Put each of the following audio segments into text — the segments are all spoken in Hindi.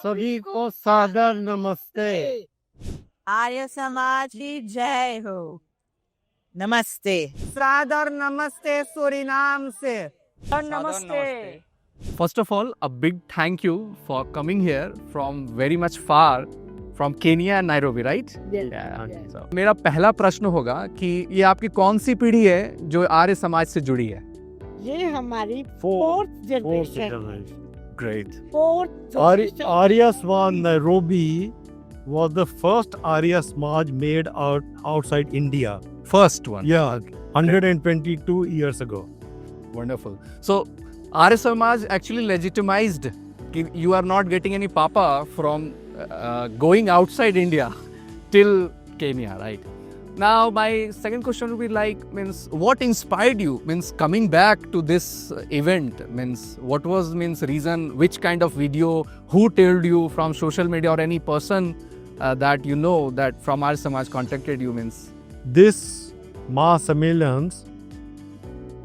सभी को सादर नमस्ते। आर्य समाज की जय हो। नमस्ते। सादर नमस्ते सूरीनाम से। नमस्ते। First of all, a big thank you for coming here from very much far from Kenya and Nairobi, right? So, मेरा पहला प्रश्न होगा कि ये आपकी कौन सी पीढ़ी है जो आर्य समाज से जुड़ी है? ये हमारी fourth generation. Great. Arya Samaj Nairobi was the first Arya Samaj made outside India. First one. Yeah, 122 years ago. Wonderful. So, Arya Samaj actually legitimized कि you are not getting any papa from going outside India till Kenya, right? Now, my second question would be like, means what inspired you? Means coming back to this event, means what was reason, which kind of video, who told you from social media or any person that you know that from Arya Samaj contacted you means? This महासम्मेलन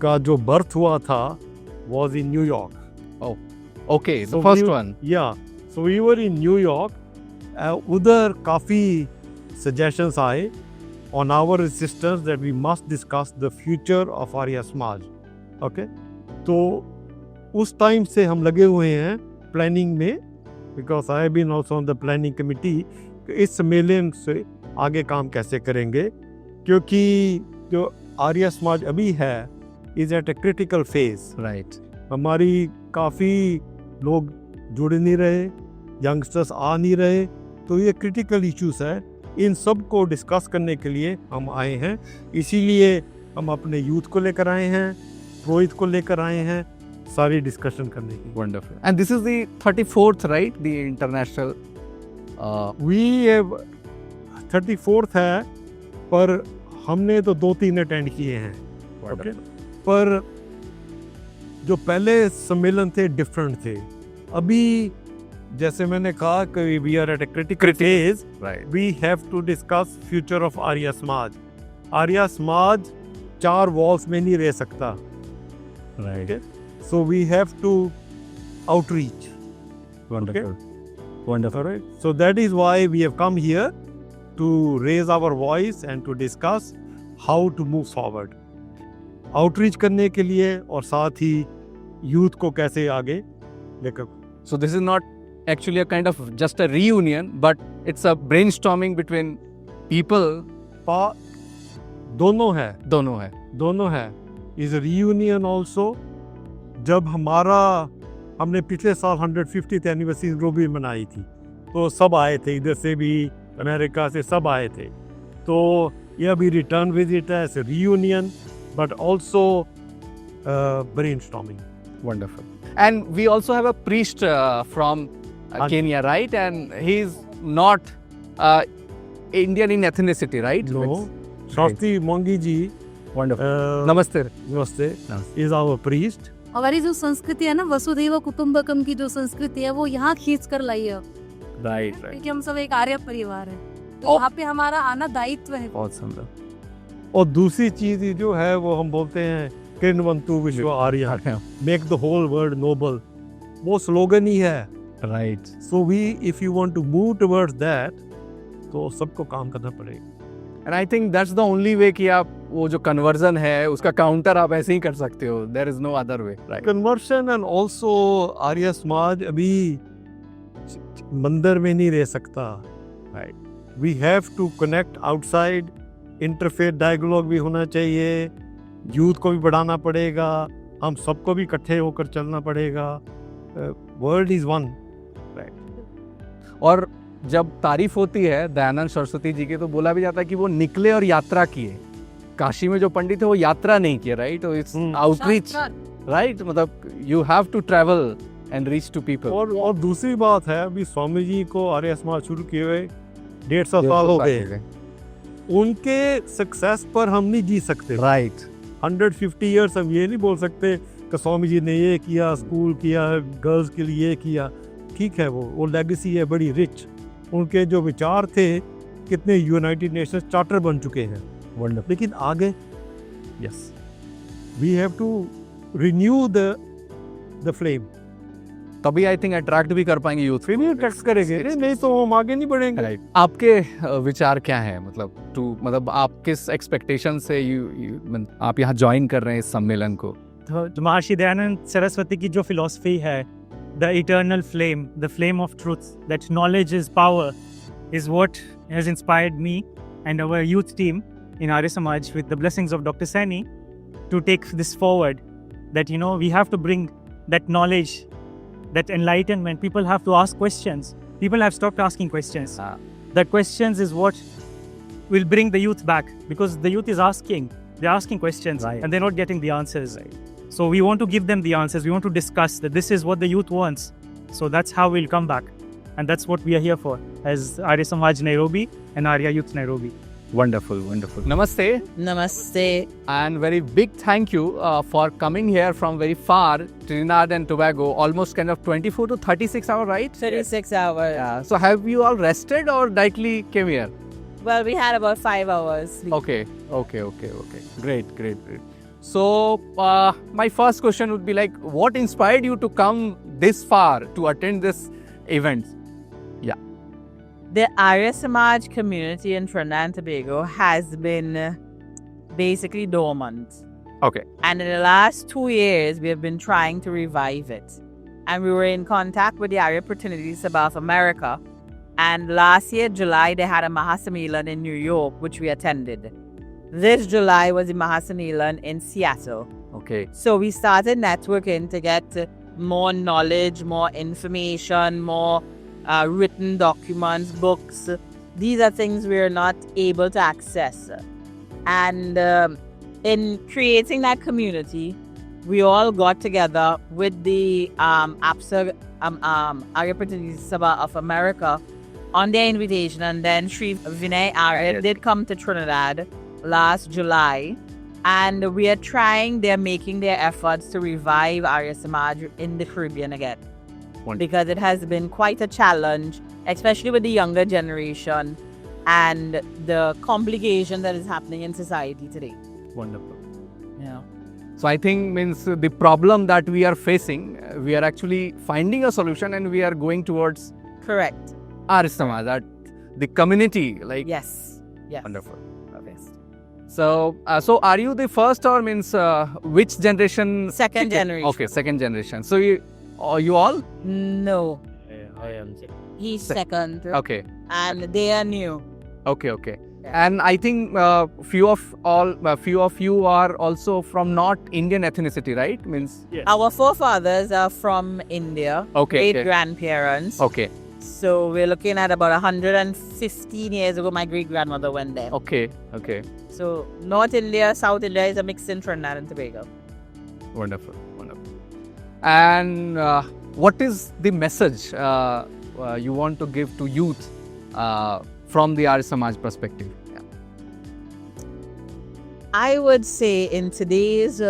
का जो birth हुआ था was in New York. Oh, okay, the first one. Yeah, so we were in New York. उधर काफ़ी suggestions आए on our insistence that we must discuss the future of Arya Samaj. Okay? तो उस टाइम से हम लगे हुए हैं प्लानिंग में, because I have been also on the planning committee, कि इस सम्मेलन से आगे काम कैसे करेंगे, क्योंकि जो आर्य समाज अभी है is at a critical phase. Right. हमारी काफ़ी लोग जुड़ नहीं रहे, यंगस्टर्स आ नहीं रहे, तो ये क्रिटिकल इश्यूज है। इन सब को डिस्कस करने के लिए हम आए हैं, इसीलिए हम अपने यूथ को लेकर आए हैं, रोहित को लेकर आए हैं, सारी डिस्कशन करने की। Wonderful. And this is the 34th, right? The international. We have 34th है, पर हमने तो 2-3 अटेंड किए हैं। Okay. पर जो पहले सम्मेलन थे डिफरेंट थे। अभी जैसे मैंने कहा कि we are at a critical phase, Right. We have to discuss future of Arya Samaj. Arya समाज 4 वॉल्स में नहीं रह सकता, Right. So we have to outreach. Wonderful. Wonderful. So that is why we have come here to raise our voice and to discuss how to move forward. Outreach करने के लिए और साथ ही यूथ को कैसे आगे लेकर। So this is not actually a kind of just a reunion, but it's a brainstorming between people. दोनों है, दोनों है। Is reunion also. जब हमने पिछले साल 150th एनिवर्सरी नैरोबी मनाई थी, तो सब आए थे, इधर से भी अमेरिका से सब आए थे। तो यह भी रिटर्न विजिट है, it's reunion but also brainstorming. Wonderful. And we also have a priest from Kenya, right? And he's not Indian in ethnicity, right? No. Shastri Mongi ji. Wonderful. Namaste. Namaste. Is our priest. हमारी जो संस्कृति है ना, वसुधैव कुटुंबकम की जो संस्कृति है, वो यहाँ खींच कर लाई है। Right. क्योंकि हम सब एक आर्य परिवार है, तो यहाँ पे हमारा आना दायित्व है। बहुत सुंदर। और दूसरी चीज जो है वो हम बोलते हैं किन्वन्तु विश्व आर्य, make the whole world noble, वो स्लोगन ही है। Right. So we if you want to move towards that, तो सबको काम करना पड़ेगा। And I think that's the only way कि आप वो जो conversion है उसका काउंटर आप ऐसे ही कर सकते हो। There is no other way. Right. Conversion and also Arya Samaj अभी मंदिर में नहीं रह सकता। Right. We have to connect outside, interfaith dialogue भी होना चाहिए, यूथ को भी बढ़ाना पड़ेगा, हम सबको भी इकट्ठे होकर चलना पड़ेगा। World is one. और जब तारीफ होती है दयानंद सरस्वती जी की, तो बोला भी जाता है कि वो निकले और यात्रा किए। काशी में जो पंडित है वो यात्रा नहीं किए, राइट? तो इट्स आउटरीच, राइट? मतलब you have to travel and reach to people. और दूसरी बात है, अभी स्वामी जी को आर्य समाज शुरू किए हुए 150 साल हो गए। उनके सक्सेस पर हम नहीं जी सकते। राइट। 150 ईयर्स हम ये नहीं बोल सकते कि स्वामी जी ने ये किया, स्कूल किया, गर्ल्स के लिए ये किया। ठीक है, वो लेगेसी है बड़ी रिच। उनके जो विचार थे, कितने यूनाइटेड नेशंस चार्टर बन चुके हैं। वंडरफुल। लेकिन आगे yes, we have to renew the flame. तभी आई थिंक अट्रैक्ट भी कर पाएंगे यूथ। फिर भी टैक्स करेंगे नहीं तो हम आगे नहीं बढ़ेंगे। राइट। आपके विचार क्या है, मतलब आप किस एक्सपेक्टेशन से आप यहाँ ज्वाइन कर रहे हैं इस सम्मेलन को? तो महर्षि दयानंद सरस्वती की जो फिलॉसफी है, the eternal flame, the flame of truth, that knowledge is power, is what has inspired me and our youth team in Arya Samaj, with the blessings of Dr. Saini, to take this forward. That, you know, we have to bring that knowledge, that enlightenment. People have to ask questions. People have stopped asking questions. The questions is what will bring the youth back, because the youth is asking. They're asking questions, Right. and they're not getting the answers. So we want to give them the answers. We want to discuss that this is what the youth wants. So that's how we'll come back. And that's what we are here for as Arya Samaj Nairobi and Arya Youth Nairobi. Wonderful, wonderful. Namaste, Namaste. and very big thank you for coming here from very far, Trinidad and Tobago, almost kind of 24 to 36 hours, right? 36 hours. Yeah. So have you all rested or directly came here? Well, we had about 5 hours. Okay. Great. So my first question would be like, what inspired you to come this far to attend this event? The Arya Samaj community in Trinidad and Tobago has been basically dormant. Okay. And in the last 2 years, we have been trying to revive it. And we were in contact with the Arya Fraternity Sabha of America. And last year, July, they had a Mahasammelan in New York, which we attended. This July was the Mahasammelan in Seattle. Okay. So we started networking to get more knowledge, more information, more written documents, books. These are things we are not able to access. And in creating that community, we all got together with the APSA, Arya Fraternity Sabha of America, on their invitation. And then Sri Vinay Arya did come to Trinidad last July. And we are trying, they're making their efforts to revive Arya Samaj in the Caribbean again. Wonderful. Because it has been quite a challenge, especially with the younger generation and the complication that is happening in society today. Wonderful. Yeah. So I think means the problem that we are facing, we are actually finding a solution and we are going towards Correct. Arya Samaj, that the community, like. Yes. Yes. Wonderful. So are you the first or means which generation? Second generation. Okay, second generation. So you all? No. I am. He's second. Okay. And they are new. Okay. And I think few of you are also from not Indian ethnicity, right? Means. Yes. Our forefathers are from India. Okay. Great grandparents. Okay. So we're looking at about 115 years ago, my great grandmother went there. Okay. So North India, South India is a mix in Trinidad and Tobago. Wonderful. And what is the message you want to give to youth from the Arya Samaj perspective? I would say in today's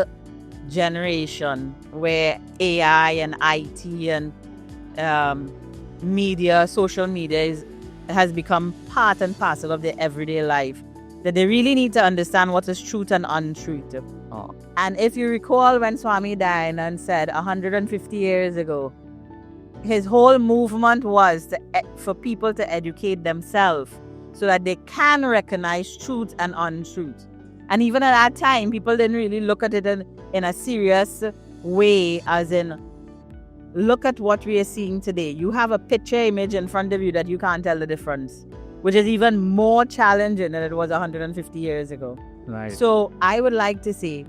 generation where AI and IT and media, social media has become part and parcel of their everyday life, that they really need to understand what is truth and untruth. And if you recall when Swami Dayanand said 150 years ago, his whole movement was for people to educate themselves so that they can recognize truth and untruth. And even at that time, people didn't really look at it in a serious way, as in, look at what we are seeing today. You have a picture image in front of you that you can't tell the difference, which is even more challenging than it was 150 years ago. Right. So I would like to say,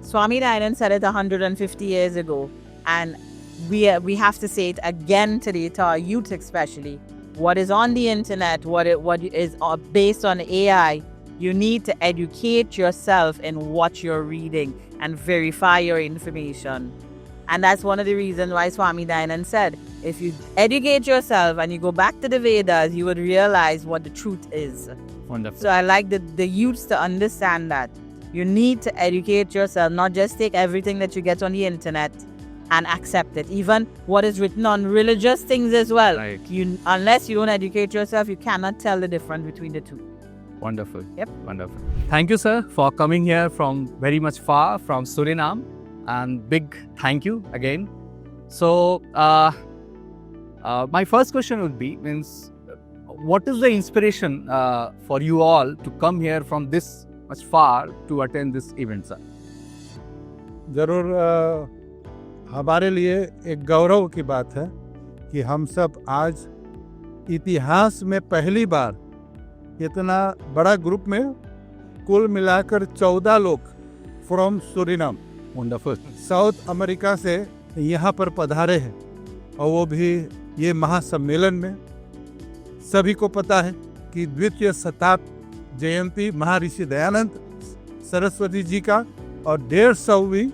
Swami Dayanand said it 150 years ago, and we have to say it again today to our youth especially. What is on the internet, what is based on AI, you need to educate yourself in what you're reading and verify your information. And that's one of the reasons why Swami Dayanand said, if you educate yourself and you go back to the Vedas, you would realize what the truth is. Wonderful. So I like the youths to understand that. You need to educate yourself, not just take everything that you get on the internet and accept it. Even what is written on religious things as well. Right. Unless you don't educate yourself, you cannot tell the difference between the two. Wonderful. Yep. Wonderful. Thank you, sir, for coming here from very much far from Suriname. And big thank you again So, my first question would be, means, what is the inspiration for you all to come here from this much far to attend this event, sir? ज़रूर हमारे लिए एक गौरव की बात है कि हम सब आज इतिहास में पहली बार इतना बड़ा ग्रुप में कुल मिलाकर 14 लोग from Suriname Wonderful. South America से यहाँ पर पधारे हैं और वो भी ये महासम्मेलन में। सभी को पता है कि द्वितीय शताब्दी जयंती महर्षि दयानंद सरस्वती जी का और 150वीं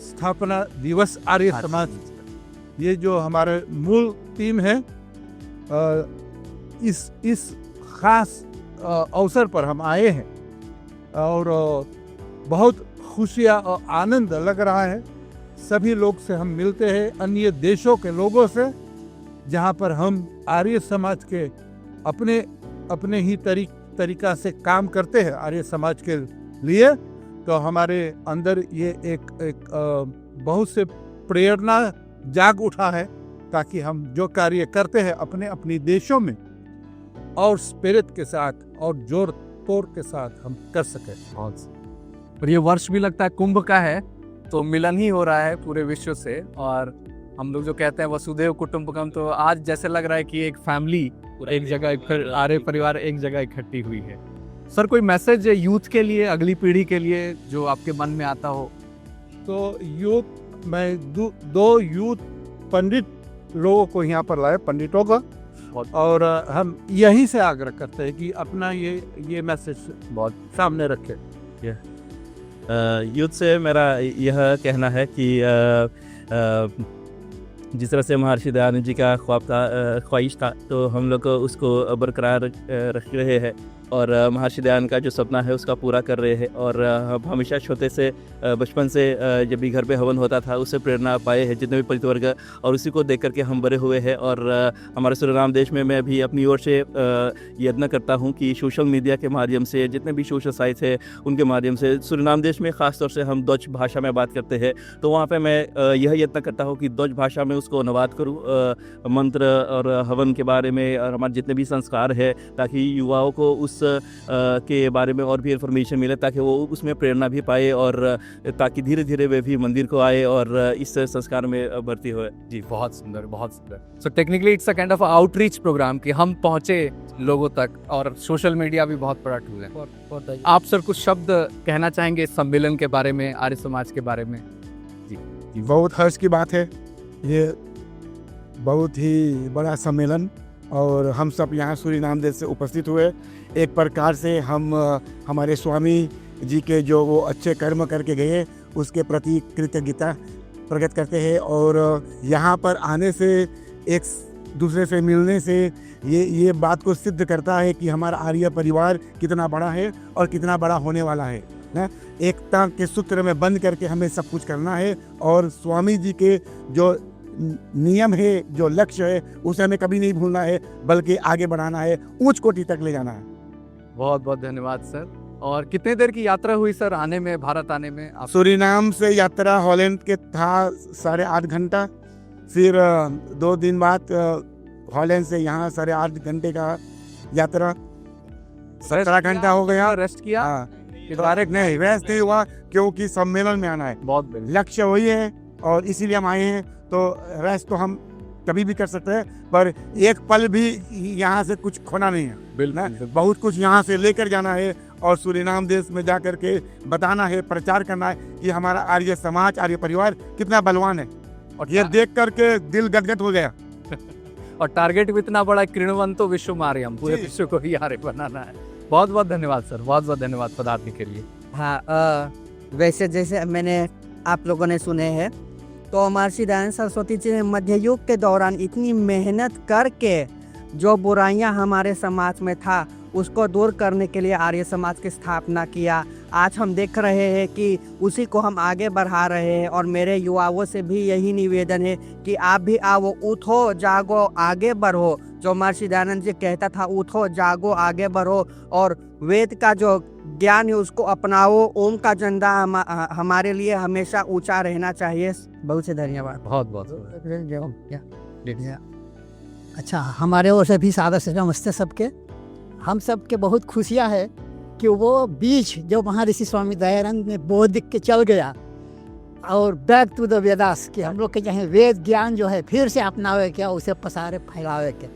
स्थापना दिवस आर्य समाज, ये जो हमारे मूल थीम है, इस खास अवसर पर हम आए हैं और बहुत खुशियाँ और आनंद लग रहा है। सभी लोग से हम मिलते हैं, अन्य देशों के लोगों से, जहाँ पर हम आर्य समाज के अपने ही तरीका से काम करते हैं आर्य समाज के लिए। तो हमारे अंदर ये एक बहुत से प्रेरणा जाग उठा है ताकि हम जो कार्य करते हैं अपने देशों में और स्पिरिट के साथ और जोर तोड़ के साथ हम कर सकें। और ये वर्ष भी लगता है कुंभ का है, तो मिलन ही हो रहा है पूरे विश्व से। और हम लोग जो कहते हैं वसुधैव कुटुंबकम, तो आज जैसे लग रहा है कि एक फैमिली एक जगह, आर्य परिवार एक जगह इकट्ठी हुई है। सर, कोई मैसेज है यूथ के लिए, अगली पीढ़ी के लिए जो आपके मन में आता हो? तो यूथ, मैं दो यूथ पंडित लोगों को यहाँ पर लाए, पंडितों का, और हम यहीं से आग्रह करते हैं कि अपना ये मैसेज बहुत सामने रखें। यूथ से मेरा यह कहना है कि जिस तरह से महर्षि दयानंद जी का ख्वाहिश था, तो हम लोग उसको बरकरार रख रहे हैं और महर्षि दयानंद का जो सपना है उसका पूरा कर रहे हैं। और हम हमेशा छोटे से बचपन से जब भी घर पे हवन होता था उससे प्रेरणा पाए हैं जितने भी पंडित वर्ग, और उसी को देख करके हम बड़े हुए हैं। और हमारे सूरीनाम देश में मैं भी अपनी ओर से यत्न करता हूं कि सोशल मीडिया के माध्यम से, जितने भी सोशल साइट्स है उनके माध्यम से, सूरीनाम देश में ख़ास तौर से हम डच भाषा में बात करते हैं, तो वहाँ पर मैं यह यत्न करता हूँ कि डच भाषा में उसको अनुवाद करूँ, मंत्र और हवन के बारे में और हमारे जितने भी संस्कार है, ताकि युवाओं को उस के बारे में और भी इन्फॉर्मेशन मिले, ताकि वो उसमें प्रेरणा भी पाए और ताकि धीरे धीरे वे भी मंदिर को आए और इस संस्कार में भर्ती हो। जी, बहुत सुंदर, बहुत सुंदर। So technically it's a kind of outreach program कि हम पहुंचे लोगों तक, और सोशल मीडिया भी बहुत बड़ा टूल है। आप सर कुछ शब्द कहना चाहेंगे इस सम्मेलन के बारे में, आर्य समाज के बारे में? जी, बहुत हर्ष की बात है, ये बहुत ही बड़ा सम्मेलन, और हम सब यहाँ सूरीनाम देश से उपस्थित हुए। एक प्रकार से हम हमारे स्वामी जी के जो वो अच्छे कर्म करके गए उसके प्रति कृतज्ञता प्रकट करते हैं। और यहाँ पर आने से, एक दूसरे से मिलने से ये बात को सिद्ध करता है कि हमारा आर्य परिवार कितना बड़ा है और कितना बड़ा होने वाला है ना। एकता के सूत्र में बंद करके हमें सब कुछ करना है, और स्वामी जी के जो नियम है, जो लक्ष्य है, उसे हमें कभी नहीं भूलना है, बल्कि आगे बढ़ाना है, ऊंच कोटि तक ले जाना है। बहुत बहुत धन्यवाद सर। और कितने देर की यात्रा हुई सर आने में, भारत आने में? सूरीनाम से यात्रा हॉलैंड के था 8.5 घंटा, फिर 2 दिन बाद हॉलैंड से यहाँ 8.5 घंटे का यात्रा, 17 घंटा हो गया। रेस्ट किया? डायरेक्ट नहीं, रेस्ट नहीं हुआ, क्योंकि सम्मेलन में आना है, बहुत लक्ष्य वही है और इसीलिए हम आए हैं। तो रेस्ट तो हम कभी भी कर सकते हैं, पर एक पल भी यहाँ से कुछ खोना नहीं है। बिल्कुल, बहुत कुछ यहाँ से लेकर जाना है और सूरीनाम देश में जा कर के बताना है, प्रचार करना है कि हमारा आर्य समाज, आर्य परिवार कितना बलवान है। और ये देख करके दिल गदगद हो गया। और टारगेट भी इतना बड़ा, कृणवंतो विश्व मार्यम, पूरे विश्व को ही आर्य बनाना है। बहुत बहुत धन्यवाद सर, बहुत बहुत धन्यवाद पदार्थ के लिए। हाँ, वैसे जैसे मैंने आप लोगों ने सुने हैं, तो महर्षि दयानंद सरस्वती जी ने मध्य युग के दौरान इतनी मेहनत करके जो बुराइयां हमारे समाज में था उसको दूर करने के लिए आर्य समाज की स्थापना किया। आज हम देख रहे हैं कि उसी को हम आगे बढ़ा रहे हैं, और मेरे युवाओं से भी यही निवेदन है कि आप भी आओ, उठो, जागो, आगे बढ़ो। जो महर्षि दयानंद जी कहता था, उठो, जागो, आगे बढ़ो, और वेद का जो ज्ञान है उसको अपनाओ। ओम का झंडा हमारे लिए हमेशा ऊंचा रहना चाहिए। बहुत से धन्यवाद। बहुत बहुत अच्छा, हमारे ओर से भी सादर से नमस्ते सबके। हम सबके बहुत खुशियाँ है कि वो बीज जो महर्षि स्वामी दयानंद ने बोध के चल गया और बैक टू द वेदास कि हम लोग के चाहे वेद ज्ञान जो है फिर से अपनावे के, उसे पसारे फैलावे के,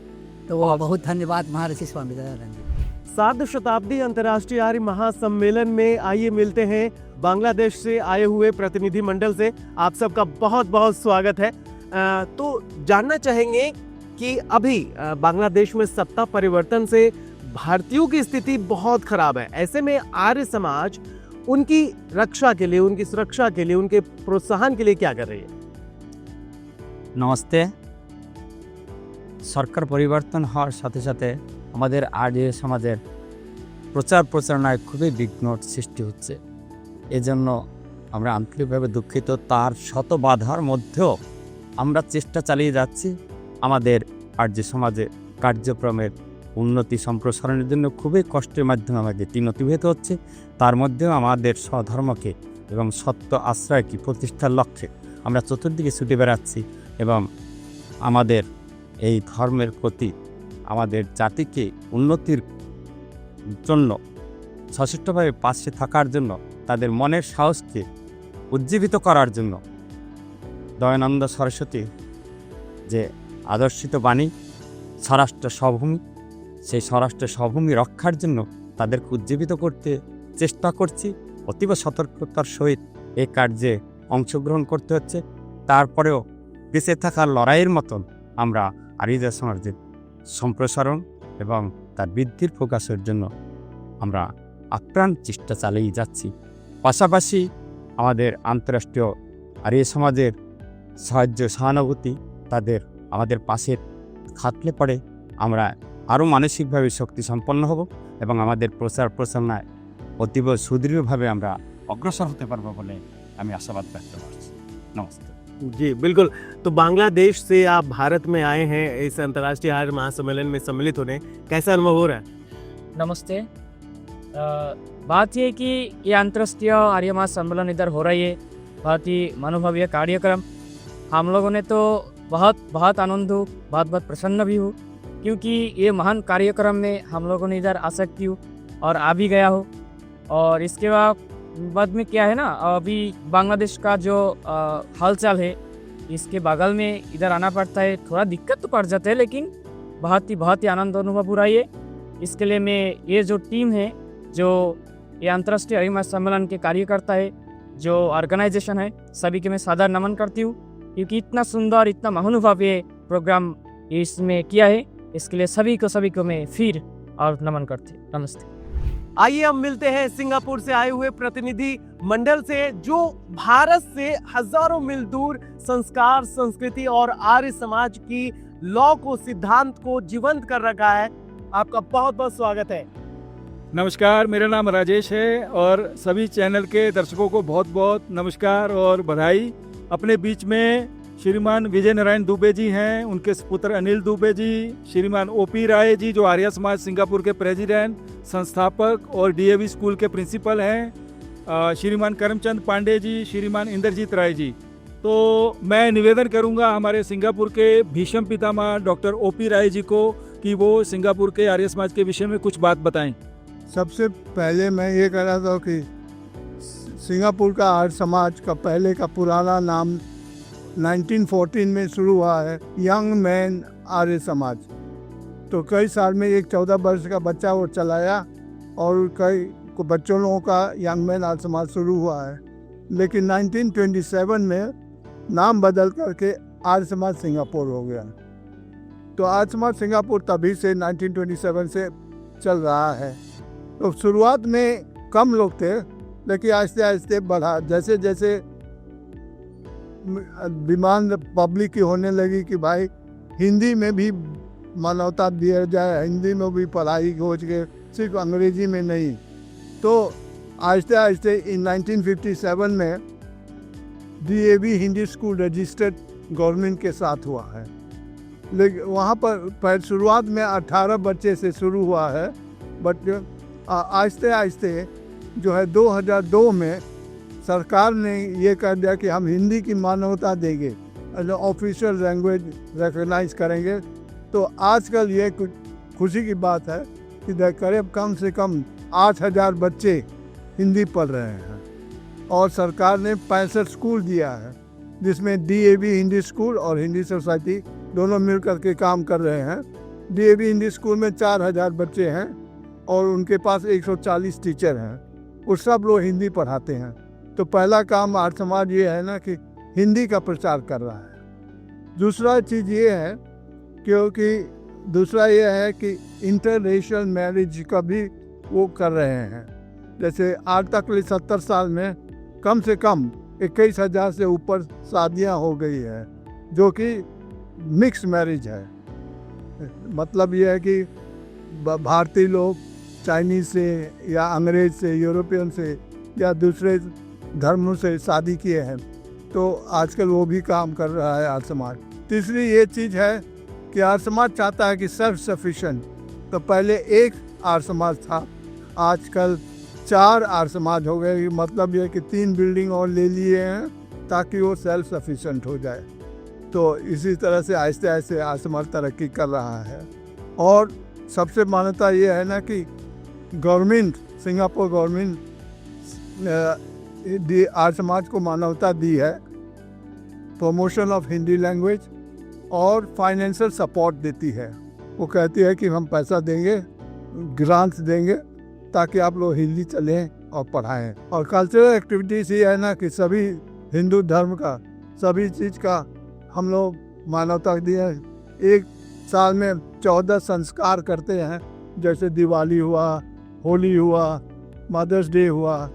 तो वो बहुत धन्यवाद महर्षि स्वामी दयानंद। सार्ध शताब्दी अंतर्राष्ट्रीय आर्य महासम्मेलन में आइए मिलते हैं बांग्लादेश से आए हुए प्रतिनिधि मंडल से। आप सबका बहुत बहुत स्वागत है। तो जानना चाहेंगे कि अभी बांग्लादेश में सत्ता परिवर्तन से भारतीयों की स्थिति बहुत खराब है। ऐसे में आर्य समाज उनकी रक्षा के लिए, उनकी सुरक्षा के लिए, उनके प्रोत्साहन के लिए क्या कर रही है? নমস্তে। সরকার পরিবর্তন হওয়ার সাথে সাথে আমাদের আর্য সমাজের প্রচার প্রচারণায় খুবই বিঘ্ন সৃষ্টি হচ্ছে। এজন্য আমরা আন্তরিকভাবে দুঃখিত। তার শত বাধার মধ্যেও আমরা চেষ্টা চালিয়ে যাচ্ছি আমাদের আর্য সমাজে কার্যক্রমের উন্নতি সম্প্রসারণের জন্য। খুবই কষ্টের মাধ্যমে আমাদের দিন অতিবাহিত হচ্ছে। তার মধ্যেও আমাদের স্বধর্মকে এবং সত্য আশ্রয়কে প্রতিষ্ঠার লক্ষ্যে আমরা চতুর্দিকে ছুটে বেড়াচ্ছি এবং আমাদের এই ধর্মের প্রতি আমাদের জাতিকে উন্নতির জন্য সচেষ্টভাবে পাশে থাকার জন্য, তাদের মনের সাহসকে উজ্জীবিত করার জন্য দয়ানন্দ সরস্বতী যে আদর্শিত বাণী স্বরাষ্ট্র স্বভূমি, সেই স্বরাষ্ট্র স্বভূমি রক্ষার জন্য তাদেরকে উজ্জীবিত করতে চেষ্টা করছি। অতীব সতর্কতার সহিত এই কার্যে অংশগ্রহণ করতে হচ্ছে। তারপরেও বেঁচে থাকার লড়াইয়ের মতন আমরা আর্য সমাজের সম্প্রসারণ এবং তার বৃদ্ধির প্রকাশের জন্য আমরা আপ্রাণ চেষ্টা চালিয়ে যাচ্ছি। পাশাপাশি আমাদের আন্তঃরাষ্ট্রীয় আর্য সমাজের সাহায্য সহানুভূতি তাদের আমাদের পাশে থাকলে পরে আমরা আরও মানসিকভাবে শক্তি সম্পন্ন হব এবং আমাদের প্রচার প্রচারণায় অতীব সুদৃঢ়ভাবে আমরা অগ্রসর হতে পারবো বলে আমি আশাবাদ ব্যক্ত করছি। নমস্তে। जी बिल्कुल। तो बांग्लादेश से आप भारत में आए हैं इस अंतर्राष्ट्रीय आर्य महासम्मेलन में सम्मिलित होने, कैसा अनुभव हो रहा है? नमस्ते। बात ये कि ये अंतर्राष्ट्रीय आर्य महासम्मेलन इधर हो रही है, बहुत ही मनोभावीय कार्यक्रम। हम लोगों ने तो बहुत बहुत आनंद हो, बहुत बहुत प्रसन्न भी हो, क्योंकि ये महान कार्यक्रम में हम लोगों ने इधर आ सकती हो और आ भी गया हो। और इसके बाद में क्या है ना, अभी बांग्लादेश का जो हालचाल है इसके बगल में इधर आना पड़ता है, थोड़ा दिक्कत तो पड़ जाता है, लेकिन बहुत ही आनंद अनुभव हो रहा है। इसके लिए मैं ये जो टीम है, जो ये अंतर्राष्ट्रीय आर्य महासम्मेलन के कार्यकर्ता है, जो ऑर्गेनाइजेशन है, सभी के मैं सादर नमन करती हूँ, क्योंकि इतना सुंदर, इतना महानुभावी प्रोग्राम इसमें किया है। इसके लिए सभी को मैं फिर और नमन करती हूँ। नमस्ते। आइए हम मिलते हैं सिंगापुर से आए हुए प्रतिनिधि मंडल से, जो भारत से हजारों मील दूर संस्कार, संस्कृति और आर्य समाज की लॉ को, सिद्धांत को जीवंत कर रखा है। आपका बहुत बहुत स्वागत है। नमस्कार, मेरा नाम राजेश है और सभी चैनल के दर्शकों को बहुत बहुत नमस्कार और बधाई। अपने बीच में श्रीमान विजय नारायण दुबे जी हैं, उनके पुत्र अनिल दुबे जी, श्रीमान ओपी राय जी जो आर्य समाज सिंगापुर के प्रेसिडेंट, संस्थापक और डीएवी स्कूल के प्रिंसिपल हैं, श्रीमान करमचंद पांडे जी, श्रीमान इंद्रजीत राय जी। तो मैं निवेदन करूंगा हमारे सिंगापुर के भीष्म पितामह डॉक्टर ओपी राय जी को कि वो सिंगापुर के आर्य समाज के विषय में कुछ बात बताएं। सबसे पहले मैं ये कह रहा था कि सिंगापुर का आर्य समाज का पहले का पुराना नाम 1914 में शुरू हुआ है, यंग मैन आर्य समाज। तो कई साल में एक 14 वर्ष का बच्चा वो चलाया और कई बच्चों लोगों का यंग मैन आर्य समाज शुरू हुआ है। लेकिन 1927 में नाम बदल करके आर्य समाज सिंगापुर हो गया। तो आर्य समाज सिंगापुर तभी से 1927 से चल रहा है। तो शुरुआत में कम लोग थे, लेकिन आहिस्ते आहिस्ते बढ़ा। जैसे जैसे डिमांड पब्लिक की होने लगी कि भाई हिंदी में भी मानवता दिया जाए, हिंदी में भी पढ़ाई हो के, सिर्फ अंग्रेजी में नहीं। तो आहिस्ते आहिस्ते इन 1957 में DAV Hindi school registered government के साथ हुआ है। लेकिन वहाँ पर शुरुआत में 18 बच्चे से शुरू हुआ है, बट आहिस्ते आहिस्ते जो है 2002 में सरकार ने ये कह दिया कि हम हिंदी की मान्यता देंगे, ऑफिशियल लैंग्वेज रिकग्नाइज करेंगे। तो आजकल ये कुछ खुशी की बात है कि करीब कम से कम 8,000 बच्चे हिंदी पढ़ रहे हैं और सरकार ने 65 स्कूल दिया है, जिसमें DAV हिंदी स्कूल और हिंदी सोसाइटी दोनों मिल कर के काम कर रहे हैं। DAV हिंदी स्कूल में 4,000 बच्चे हैं और उनके पास 140 टीचर हैं, वो सब लोग हिंदी पढ़ाते हैं। तो पहला काम आर्य समाज ये है ना कि हिंदी का प्रचार कर रहा है। दूसरा चीज़ ये है कि इंटररेशियल मैरिज का भी वो कर रहे हैं। जैसे आज तक 70 साल में कम से कम 21,000 से ऊपर शादियां हो गई है, जो कि मिक्स मैरिज है। मतलब ये है कि भारतीय लोग चाइनीज़ से या अंग्रेज़ से, यूरोपियन से या दूसरे धर्मों से शादी किए हैं। तो आजकल वो भी काम कर रहा है आर्य समाज। तीसरी ये चीज़ है कि आर्य समाज चाहता है कि सेल्फ सफिशिएंट। तो पहले एक आर्य समाज था, आजकल 4 आर्य समाज हो गए। मतलब ये कि 3 बिल्डिंग और ले लिए हैं ताकि वो सेल्फ सफिशिएंट हो जाए। तो इसी तरह से आहिस्ते आहिस्ते आर्य समाज तरक्की कर रहा है। और सबसे मान्यता ये है ना कि government, Singapore government Arya Samaj को मान्यता दी है, प्रमोशन ऑफ हिंदी लैंग्वेज और फाइनेंशियल सपोर्ट देती है। वो कहती है कि हम पैसा देंगे, ग्रांट्स देंगे ताकि आप लोग हिंदी चलें और पढ़ाएं। और कल्चरल एक्टिविटीज़ ये है ना कि सभी हिंदू धर्म का सभी चीज़ का हम लोग मानवता दी है। एक साल में 14 संस्कार करते हैं, जैसे दिवाली हुआ, होली हुआ, मदर्स डे हुआ,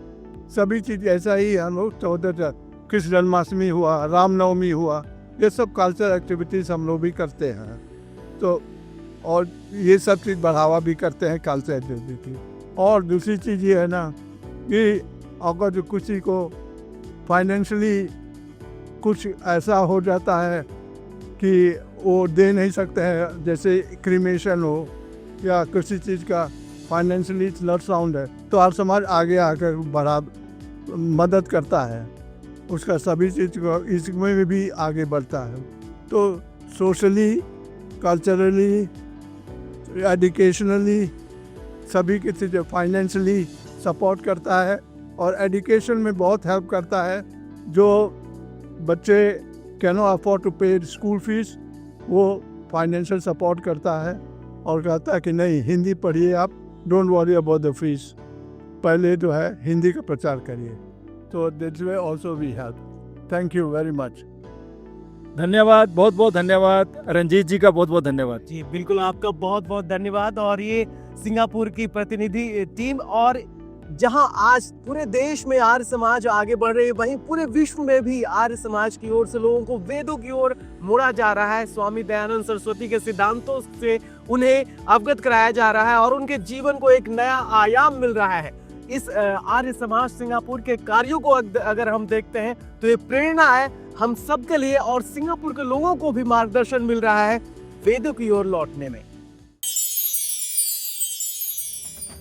सभी चीज़ ऐसा ही हम लोग 14 कृष्ण जन्माष्टमी हुआ, रामनवमी हुआ, ये सब कल्चरल एक्टिविटीज़ हम लोग भी करते हैं। तो और ये सब चीज़ बढ़ावा भी करते हैं कल्चरल एक्टिविटी। और दूसरी चीज़ ये है ना कि अगर जो किसी को फाइनेंशियली कुछ ऐसा हो जाता है कि वो दे नहीं सकते हैं, जैसे क्रीमेशन हो या किसी चीज़ का फाइनेंशियली लट साउंड है, तो आर्य समाज आगे आकर मदद करता है, उसका सभी चीज़ को इसमें भी आगे बढ़ता है। तो सोशली, कल्चरली, एजुकेशनली सभी की चीज़ें फाइनेंशियली सपोर्ट करता है और एजुकेशन में बहुत हेल्प करता है। जो बच्चे कैन नॉट अफोर्ड टू पे स्कूल फीस, वो फाइनेंशियल सपोर्ट करता है और कहता है कि नहीं, हिंदी पढ़िए आप, don't worry about the fees, पहले जो है हिंदी का प्रचार करिए। तो this way also we help. Thank you very much. धन्यवाद, बहुत बहुत धन्यवाद। रंजीत जी का बहुत बहुत धन्यवाद। जी बिल्कुल, आपका बहुत बहुत धन्यवाद। और ये सिंगापुर की प्रतिनिधि टीम, और जहां आज पूरे देश में आर्य समाज आगे बढ़ रही है, वहीं पूरे विश्व में भी आर्य समाज की ओर से लोगों को वेदों की ओर मोड़ा जा रहा है। स्वामी दयानंद सरस्वती के सिद्धांतों से उन्हें अवगत कराया जा रहा है और उनके जीवन को एक नया आयाम मिल रहा है। इस आर्य समाज सिंगापुर के कार्यों को अगर हम देखते हैं तो ये प्रेरणा है हम सब के लिए, और सिंगापुर के लोगों को भी मार्गदर्शन मिल रहा है वेदों की ओर लौटने में।